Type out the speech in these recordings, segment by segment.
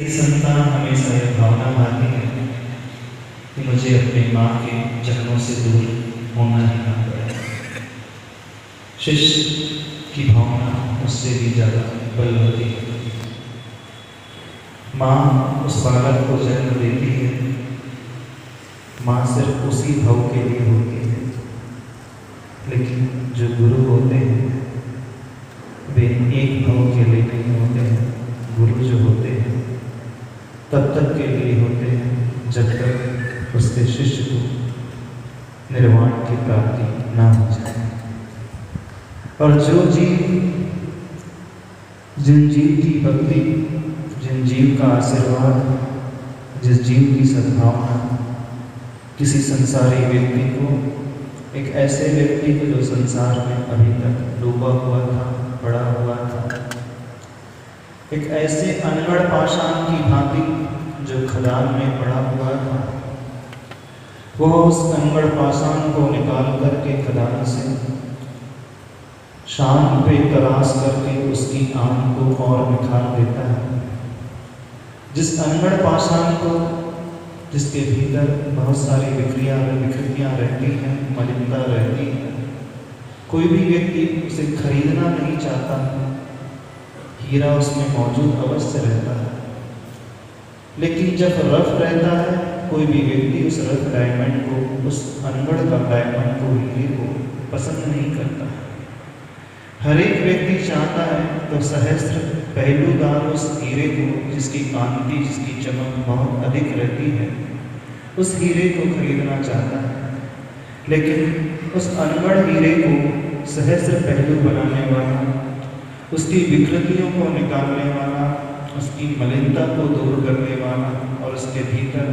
संतान हमेशा यह भावना भाती है कि मुझे अपने माँ के चरणों से दूर होना ही ना पड़े। शिष्य की भावना उससे भी ज़्यादा बलवती है। माँ उस बालक को जन्म देती है, माँ सिर्फ उसी भाव के लिए होती है, लेकिन जो गुरु होते हैं वे एक भाव के लिए नहीं होते हैं। गुरु जो होते हैं तब तक के लिए होते हैं जब तक उसके शिष्य को निर्वाण की प्राप्ति ना हो जाए। और जो जीव, जिन जीव की भक्ति, जिन जीव का आशीर्वाद, जिस जीव की सद्भावना किसी संसारी व्यक्ति को, एक ऐसे व्यक्ति को जो संसार में अभी तक डूबा हुआ था, पड़ा हुआ था, एक ऐसे अनगढ़ पाषाण की भांति जो खदान में पड़ा हुआ था, वह उस अनगढ़ पाषाण को निकाल करके खदान से शान पे तराश करके उसकी आंख को और निखार देता है। जिस अनगढ़ पाषाण को, जिसके भीतर बहुत सारी विकृतियाँ रहती हैं, मलिनता रहती है, कोई भी व्यक्ति उसे खरीदना नहीं चाहता। हीरा उसमें मौजूद अवश्य रहता है, लेकिन जब रफ रहता है, कोई भी व्यक्ति उस रफ डायमंड को, उस अनगढ़ का डायमंड को, हीरे को पसंद नहीं करता। हर एक व्यक्ति चाहता है तो सहस्त्र पहलूदार उस हीरे को, जिसकी कांति, जिसकी चमक बहुत अधिक रहती है, उस हीरे को खरीदना चाहता है। लेकिन उस अनगढ़ हीरे को सहस्त्र पहलू बनाने वाला, उसकी विकृतियों को निकालने वाला, उसकी मलिनता को दूर करने वाला और उसके भीतर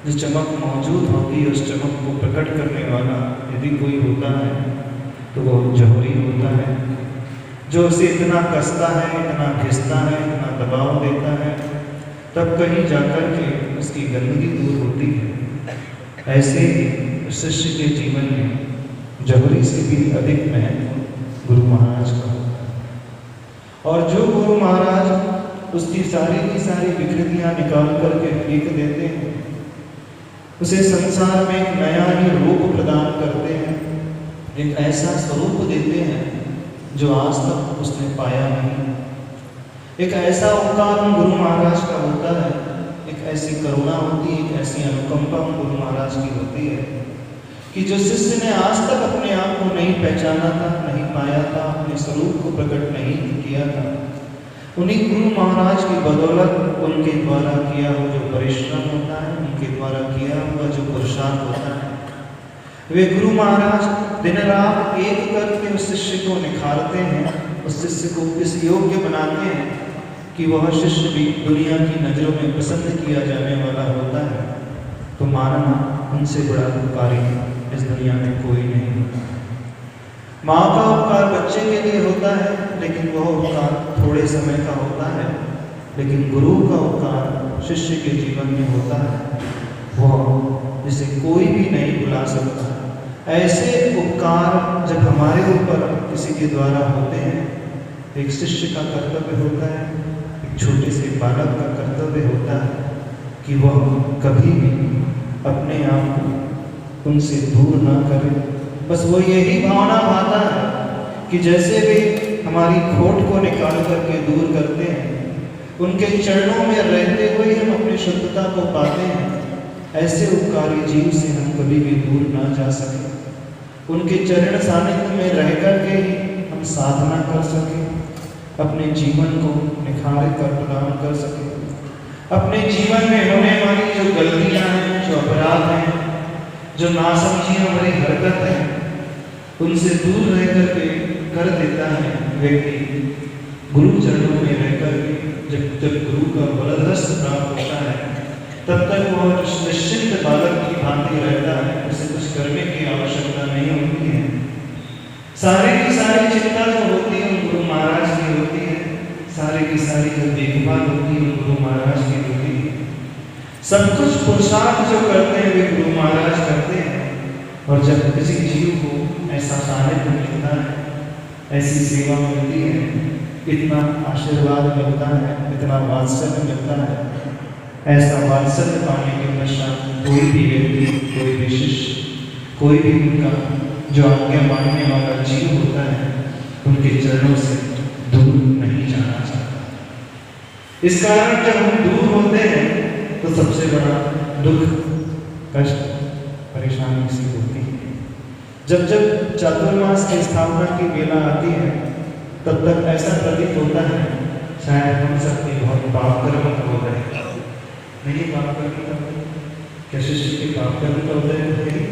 जो चमक मौजूद होती है उस चमक को प्रकट करने वाला यदि कोई होता है तो वो जौहरी होता है, जो उसे इतना कसता है, इतना घिसता है, इतना दबाव देता है, तब कहीं जाकर के उसकी गंदगी दूर होती है। ऐसे ही शिष्य के जीवन में जौहरी से भी अधिक महत्व गुरु महाराज का होता है। और जो गुरु महाराज उसकी सारी की सारी विकृतियाँ निकाल करके फेंक देते हैं, उसे संसार में एक नया ही रूप प्रदान करते हैं, एक ऐसा स्वरूप देते हैं जो आज तक उसने पाया नहीं। एक ऐसा उपकार गुरु महाराज का होता है, एक ऐसी करुणा होती है, एक ऐसी अनुकंपा गुरु महाराज की होती है कि जो शिष्य ने आज तक अपने आप को नहीं पहचाना था, नहीं पाया था, अपने स्वरूप को प्रकट नहीं किया था, उन्हीं गुरु महाराज की बदौलत, उनके द्वारा किया हुआ जो परिश्रम होता है, उनके द्वारा किया हुआ जो पुरुषार्थ होता है, वे गुरु महाराज दिन रात एक करके उस शिष्य को निखारते हैं, उस शिष्य को इस योग्य बनाते हैं कि वह शिष्य भी दुनिया की नज़रों में पसंद किया जाने वाला होता है। तो मानना उनसे बड़ा उपकारी इस दुनिया में कोई नहीं होता। माँ का उपकार बच्चे के लिए होता है, लेकिन वह उपकार थोड़े समय का होता है, लेकिन गुरु का उपकार शिष्य के जीवन में होता है, वह जिसे कोई भी नहीं भुला सकता। ऐसे उपकार जब हमारे ऊपर किसी के द्वारा होते हैं, एक शिष्य का कर्तव्य होता है, एक छोटे से बालक का कर्तव्य होता है कि वह कभी भी अपने आप को उनसे दूर ना करे। बस वो यही भावना भाता है कि जैसे वे हमारी खोट को निकाल करके दूर करते हैं, उनके चरणों में रहते हुए हम अपनी शुद्धता को पाते हैं, ऐसे उपकारी जीव से हम कभी भी दूर ना जा सके। उनके चरण सानिध्य में रह करके ही हम साधना कर सकें, अपने जीवन को निखार कर प्रदान कर सकें, अपने जीवन में होने वाली जो गलतियां हैं, जो अपराध हैं, जो नासमझियां भरी हरकत है, उनसे दूर रह करके कर देता है व्यक्ति। गुरु चरणों में रह करके जब गुरु का बलदस्त प्राप्त होता है, तब तक वह निश्चिंत बालक की भांति रहता है, उसे कुछ करने की आवश्यकता नहीं होती है। सारी की सारी चिंता जो होती है गुरु महाराज की होती है, सारी की सारी जो देखभाल होती है गुरु महाराज की होती है। सब कुछ पुरुषार्थ जो करते हैं वे गुरु महाराज करते हैं। और जब किसी जीव को ऐसा सानिध्य मिलता है, ऐसी सेवा मिलती है, इतना आशीर्वाद मिलता है, इतना वात्सल्य मिलता है, ऐसा वात्सल्य पाने के पश्चात कोई भी व्यक्ति, कोई भी शिष्य, कोई भी उनका जो आज्ञा मानने वाला जीव होता है, उनके चरणों से दूर नहीं जाना चाहता। इस कारण जब हम दूर होते हैं तो सबसे बड़ा दुख, कष्ट, परेशानी सी होती है। जब जब चातुर्मास की स्थापना की वेला आती है, तब तक ऐसा प्रतीत होता है शायद हम सबके बहुत पाप कर्म हो गए। नहीं पाप कर्म क्या शिष्य के पाप कर्म का उदय है?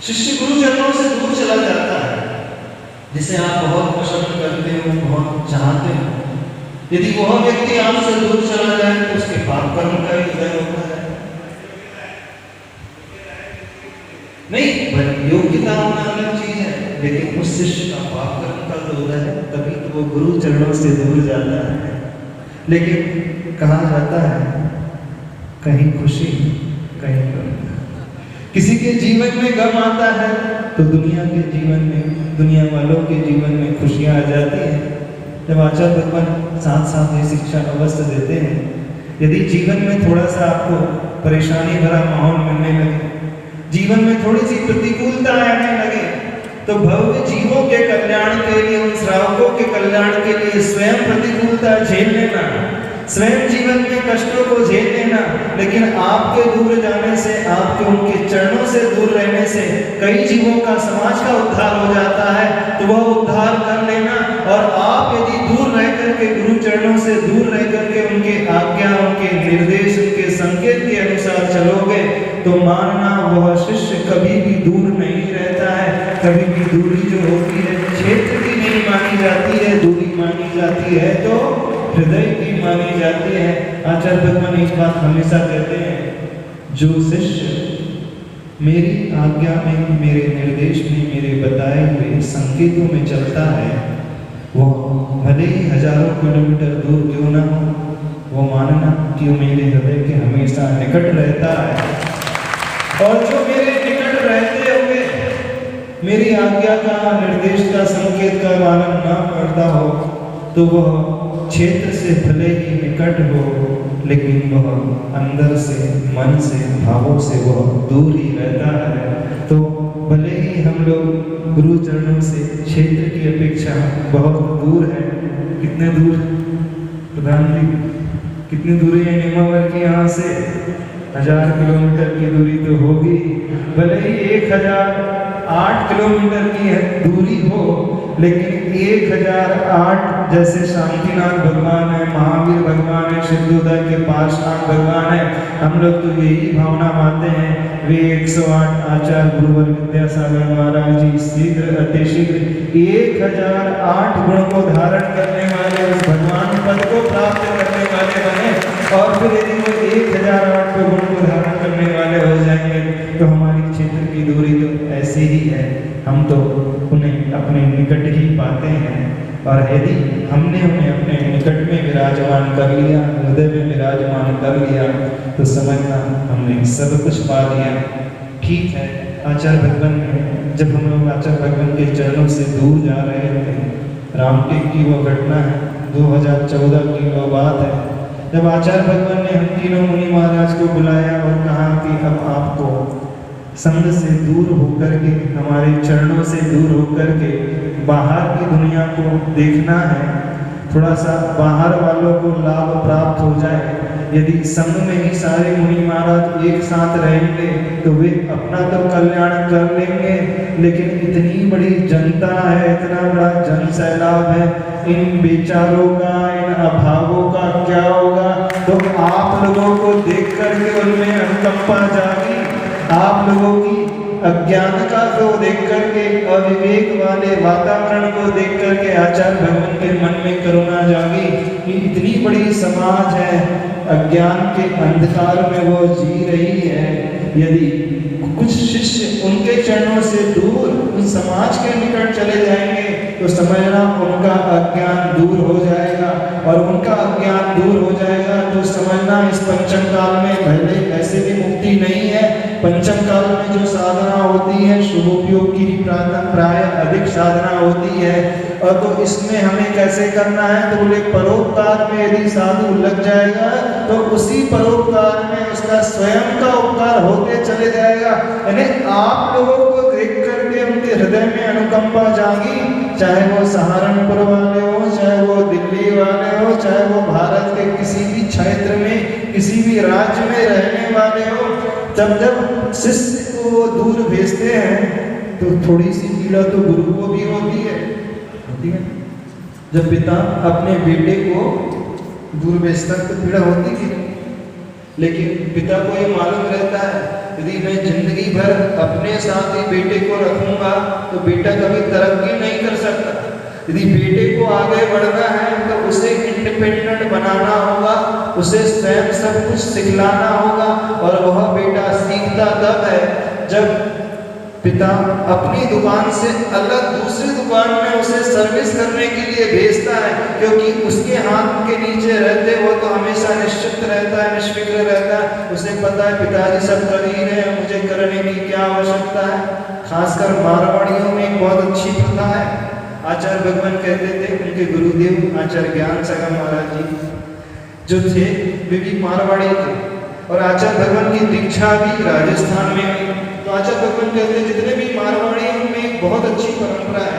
शिष्य गुरुजनों से दूर चला जाता है, जिसे आप बहुत पसंद करते हो, बहुत चाहते हो। यदि वह व्यक्ति आपसे दूर चला जाए तो उसके पाप कर्म का ही उदय होता है। नहीं, योग्यता होना अलग चीज है, लेकिन उस शिष्य का पाप कर्म का तो उदय है, तभी तो वो गुरु चरणों से दूर जाता है। लेकिन कहा जाता है कहीं खुशी, कहीं गम। किसी के जीवन में गम आता है तो दुनिया के जीवन में, दुनिया वालों के जीवन में खुशियां आ जाती है। जब आचार्य भगवान साथ साथ ये शिक्षा अवश्य देते हैं, यदि जीवन में थोड़ा सा आपको परेशानी भरा माहौल मिलने लगे, जीवन में थोड़ी सी प्रतिकूलता आने लगे, तो भव्य जीवों के कल्याण के लिए, उन श्रावकों के कल्याण के लिए स्वयं प्रतिकूलता झेल लेना, स्वयं जीवन में कष्टों को झेल लेना। लेकिन आपके दूर जाने से, आपके उनके चरणों से दूर रहने से कई जीवों का, समाज का उद्धार हो जाता है, तो वह उद्धार कर लेना। और आप यदि दूर रह करके, गुरु चरणों से दूर रह करके उनके आज्ञा, उनके निर्देश, उनके संकेत के अनुसार चलोगे, तो मानना वह शिष्य कभी भी दूर नहीं रहता है। कभी भी दूरी जो होती है क्षेत्र की नहीं मानी जाती है, दूरी मानी जाती है तो हृदय की मानी जाती है। आचार्य भगवान एक बात हमेशा कहते हैं, जो शिष्य मेरी आज्ञा में, मेरे निर्देश में, मेरे बताए हुए संकेतों में चलता है, वो भले ही हजारों किलोमीटर दूर क्यों ना हो, वो मानना कि वो मेरे हृदय के हमेशा निकट रहता है। और जो मेरे निकट रहते हुए मेरी आज्ञा का, निर्देश का, संकेत का पालन न करता हो, तो वह क्षेत्र से भले ही निकट हो, लेकिन वह अंदर से, मन से, भावों से वह दूर ही रहता है। तो भले ही हम लोग गुरु चरणों से क्षेत्र की अपेक्षा बहुत दूर है। कितने दूर प्रधान जी, कितनी दूरी है निमावर की? यहाँ से 1000 किलोमीटर की दूरी तो होगी। भले ही 1008 किलोमीटर की दूरी हो, लेकिन 1008 जैसे शांतिनाथ भगवान है, महावीर भगवान है, सिद्धोदय के पार्श्वनाथ भगवान है, हम लोग तो यही भावना मानते हैं। वे 108 आचार्य गुरुवर विद्यासागर महाराज जी शीघ्र अतिशीघ्र 1008 गुण को धारण करने वाले उस भगवान पद को प्राप्त करने वाले बने। और फिर यदि वो 1008 गुण को धारण करने वाले हो जाएंगे, तो हमारी क्षेत्र की दूरी तो ऐसी ही है, हम तो उन्हें अपने निकट ही पाते हैं। और यदि हमने उन्हें अपने निकट में विराजमान कर लिया, हृदय में विराजमान कर लिया, तो समझना हमने सब कुछ पा लिया। ठीक है, आचार्य भगवान ने, जब हम लोग आचार्य भगवान के चरणों से दूर जा रहे थे, रामटेक की वो घटना है, 2014 की वो बात है, जब आचार्य भगवान ने हम तीनों मुनि महाराज को बुलाया और कहा कि अब आपको संग से दूर होकर के, हमारे चरणों से दूर होकर के बाहर की दुनिया को देखना है, थोड़ा सा बाहर वालों को लाभ प्राप्त हो जाए। यदि संग में ही सारे मुनि महाराज एक साथ रहेंगे तो वे अपना तो कल्याण कर लेंगे, लेकिन इतनी बड़ी जनता है, इतना बड़ा जन सैलाब है, इन बेचारों का, इन अभावों का क्या होगा? तो आप लोगों को देख करके उनमें अनुकंपा जागी, आप लोगों की अज्ञानता को देख करके, अविवेक वाले वातावरण को देख करके आचार्य भगवान के मन में करुणा जागी कि इतनी बड़ी समाज है, अज्ञान के अंधकार में वो जी रही है। यदि कुछ शिष्य उनके चरणों से दूर उस समाज के निकट चले जाएंगे तो समझना उनका अज्ञान दूर हो जाएगा, और उनका अज्ञान दूर हो जाएगा तो समझना इस पंचम काल में पहले ऐसे भी मुक्ति नहीं है। पंचम काल में जो साधना होती है शुभोपयोग की प्राय अधिक साधना होती है, और तो इसमें हमें कैसे करना है, तो बोले परोपकार में यदि साधु लग जाएगा तो उसी परोपकार में उसका स्वयं का उपकार होते चले जाएगा। यानी आप लोगों को देख करके उनके हृदय में अनुकंपा जागी, चाहे वो सहारनपुर वाले हो, चाहे वो दिल्ली वाले हो, चाहे वो भारत के किसी भी क्षेत्र में किसी भी राज्य में रहने वाले हो। जब शिष्य को वो दूर भेजते हैं तो थोड़ी सी पीड़ा तो गुरु को भी होती है। जब पिता अपने बेटे को दूर भेजता है तो पीड़ा होती है, लेकिन पिता को ये मालूम रहता है यदि मैं जिंदगी भर अपने साथ ही बेटे को रखूंगा तो बेटा कभी तरक्की नहीं कर सकता। यदि बेटे को आगे बढ़ना है तो उसे इंडिपेंडेंट बनाना होगा, उसे स्वयं सब कुछ सिखलाना होगा। और वह बेटा सीखता तब है जब पिता अपनी दुकान से अलग दूसरी दुकान में उसे सर्विस करने के लिए भेजता है, क्योंकि उसके हाथ के नीचे रहते वो तो हमेशा निश्चित रहता है, निष्फिक्र रहता है। उसे पता है पिताजी सब कर ही रहे हैं, मुझे करने की क्या आवश्यकता है। खासकर मारवाड़ियों में एक बहुत अच्छी प्रथा है। आचार्य भगवान कहते थे, उनके गुरुदेव आचार्य ज्ञान सागर महाराज जी जो थे वे भी मारवाड़ी थे, और आचार्य भगवान की दीक्षा भी राजस्थान में हुई। तो आचार्य भगवान कहते हैं जितने भी मारवाड़ी हैं उनमें एक बहुत अच्छी परंपरा है।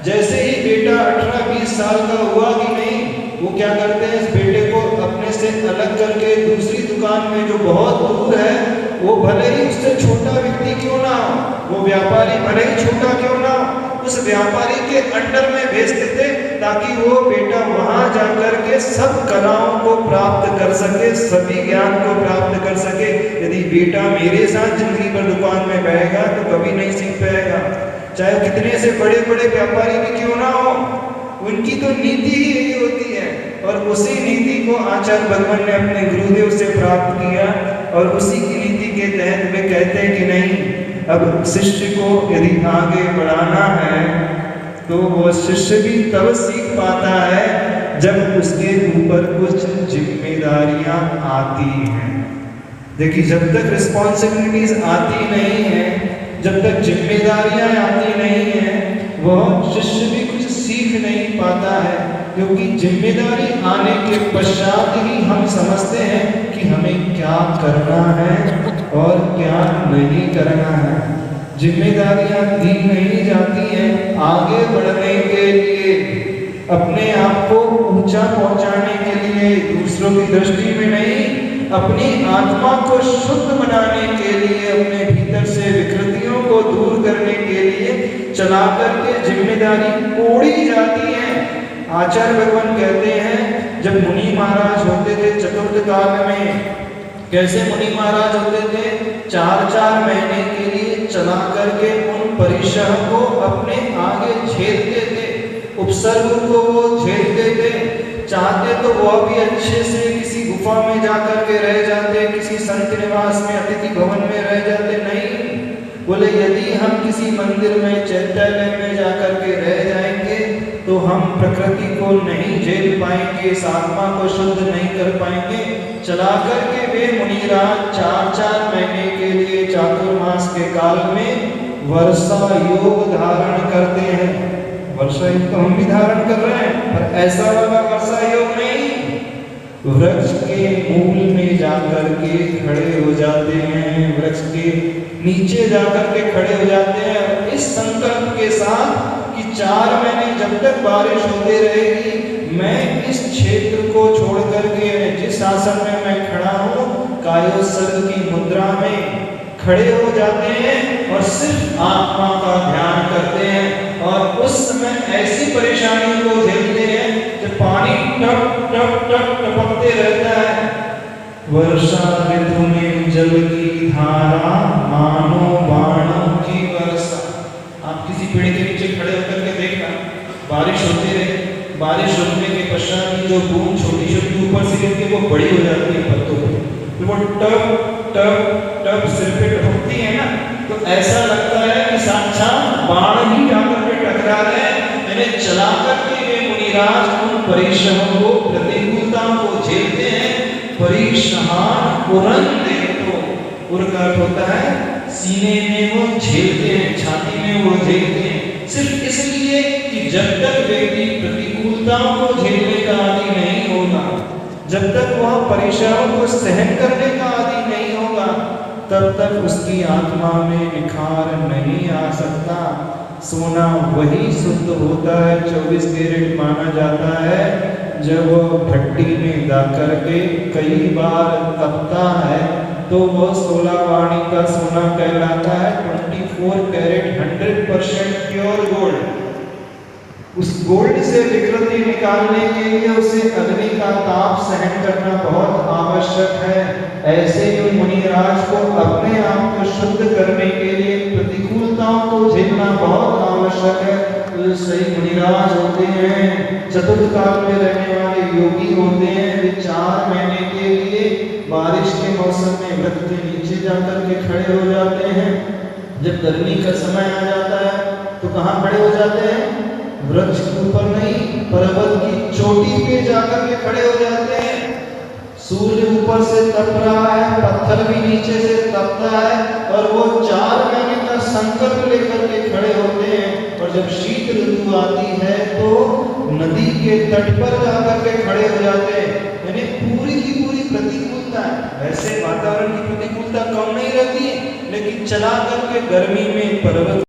जैसे ही बेटा 18-20 साल का हुआ कि नहीं, वो क्या करते हैं, इस बेटे को अपने से अलग करके दूसरी दुकान में जो बहुत दूर है, वो भले ही उससे छोटा व्यक्ति क्यों ना हो, वो व्यापारी भले ही छोटा क्यों ना हो, उस व्यापारी के अंडर में भेजते थे ताकि वो बेटा वहां जाकर के सब कलाओं को प्राप्त कर सके, सभी ज्ञान को प्राप्त कर सके। यदि बेटा मेरे साथ जिंदगी भर दुकान में बैठेगा तो कभी नहीं सीख पाएगा, चाहे कितने से बड़े बड़े व्यापारी भी क्यों ना हो। उनकी तो नीति ही यही होती है, और उसी नीति को आचार्य भगवान ने अपने गुरुदेव से प्राप्त किया, और उसी की नीति के तहत वे कहते हैं कि नहीं, अब शिष्य को यदि आगे बढ़ाना है तो वो शिष्य भी तब सीख पाता है जब उसके ऊपर कुछ जिम्मेदारियां आती हैं। देखिए, जब तक रिस्पॉन्सिबिलिटीज आती नहीं है, जब तक जिम्मेदारियां आती नहीं है, वह शिष्य भी कुछ सीख नहीं पाता है, क्योंकि जिम्मेदारी आने के पश्चात ही हम समझते हैं कि हमें क्या करना है और क्या नहीं करना है। जिम्मेदारियां दी नहीं जाती हैं आगे बढ़ने के लिए, अपने आप को ऊंचा पहुंचाने के लिए, दूसरों की दृष्टि में नहीं, अपनी आत्मा को शुद्ध बनाने के लिए, अपने भीतर से विकृतियों को दूर करने के लिए चला करके जिम्मेदारी ओढ़ी जाती है। आचार्य भगवान कहते हैं जब मुनि महाराज होते थे चतुर्थ काल में, कैसे मुनि महाराज होते थे, 4-4 महीने के लिए चला करके उन परिसर को अपने आगे झेलते थे, उपसर्ग को वो झेलते थे। चाहते तो वह भी अच्छे से किसी गुफा में जाकर के रह जाते, किसी संत निवास में, अतिथि भवन में रह जाते, नहीं। बोले यदि हम किसी मंदिर में, चैत्यालय में जाकर के रह जाएंगे तो हम प्रकृति को नहीं झेल पाएंगे, इस आत्मा को शुद्ध नहीं कर पाएंगे। चला करके वे मुनिराज 4-4 महीने के लिए चातुर्मास के काल में वर्षा योग धारण करते हैं। वर्षा योग तो हम भी धारण कर रहे हैं, पर ऐसा वाला वर्षा योग नहीं। वृक्ष के मूल में जाकर के खड़े हो जाते हैं, वृक्ष के नीचे जाकर के खड़े हो जाते हैं, इस संकल्प के साथ कि 4 महीने जब तक बारिश होती रहेगी, मैं इस क्षेत्र को छोड़ करके जिस आसन में मैं खड़ा हूँ, कायोत्सर्ग की मुद्रा में खड़े हो जाते हैं और सिर्फ आत्मा का ध्यान करते हैं। और उस समय ऐसी परेशानियों को झेलते हैं जब पानी टप टप टप टपकते रहता है। वर्षा ऋतु में जल की धारा मानो बाणों की वर्षा। आप किसी पेड़ के नीचे खड़े होकर के देखना, बारिश होती रहे, बारिश रुकने के पश्चात की जो बूंद छोटी छोटी ऊपर से गिरती है वो बड़ी हो जाती है पत्तों पे, तो वो टप टप टप सिर पे टपकती है ना, तो ऐसा लगता है कि साक्षात बाण ही जाकर के टकरा रहे हैं। मैंने चला करके वे मुनिराज उन परिश्रमों को, प्रतिकूलताओं को झेलते हैं। परिश्रमान उरंदे, तो उर का अर्थ होता है सीने में वो झेलते हैं, छाती में वो झेलते हैं, सिर्फ इसलिए इसलिए कि जब तक व्यक्ति प्रतिकूलताओं को झेलने का आदी नहीं होगा, जब तक वह परीक्षाओं को सहन करने का आदी नहीं होगा, तब तक उसकी आत्मा में निखार नहीं आ सकता। सोना वही शुद्ध होता है, 24 कैरेट माना जाता है, जब वो भट्टी में जा करके कई बार तपता है तो वह 16 वाणी का सोना कहलाता है। 24 कैरेट 100% प्योर गोल्ड। उस गोल्ड से विकृति निकालने के लिए उसे अग्नि का ताप सहन करना बहुत आवश्यक है। ऐसे ही मुनिराज को अपने आप को शुद्ध करने के लिए प्रतिकूलताओं को झेलना बहुत आवश्यक है। तो सही मुनिराज होते हैं, चतुर्थ काल में रहने वाले योगी होते हैं, वे 4 महीने के लिए बारिश के मौसम में वृक्ष के नीचे जाकर के खड़े हो जाते हैं। जब गर्मी का समय आ जाता है तो कहाँ खड़े हो जाते हैं? वृक्ष के ऊपर नहीं, पर्वत की चोटी पे जाकर के खड़े हो जाते हैं। सूर्य ऊपर से तप रहा है, पत्थर भी नीचे से तपता है, और वो 4 महीने का संकल्प लेकर के खड़े होते हैं। और जब शीत ऋतु आती है तो नदी के तट पर जाकर के खड़े हो जाते हैं। यानी पूरी की पूरी प्रतिकूलता है। वैसे वातावरण की प्रतिकूलता कम नहीं रहती है, लेकिन चला करके गर्मी में पर्वत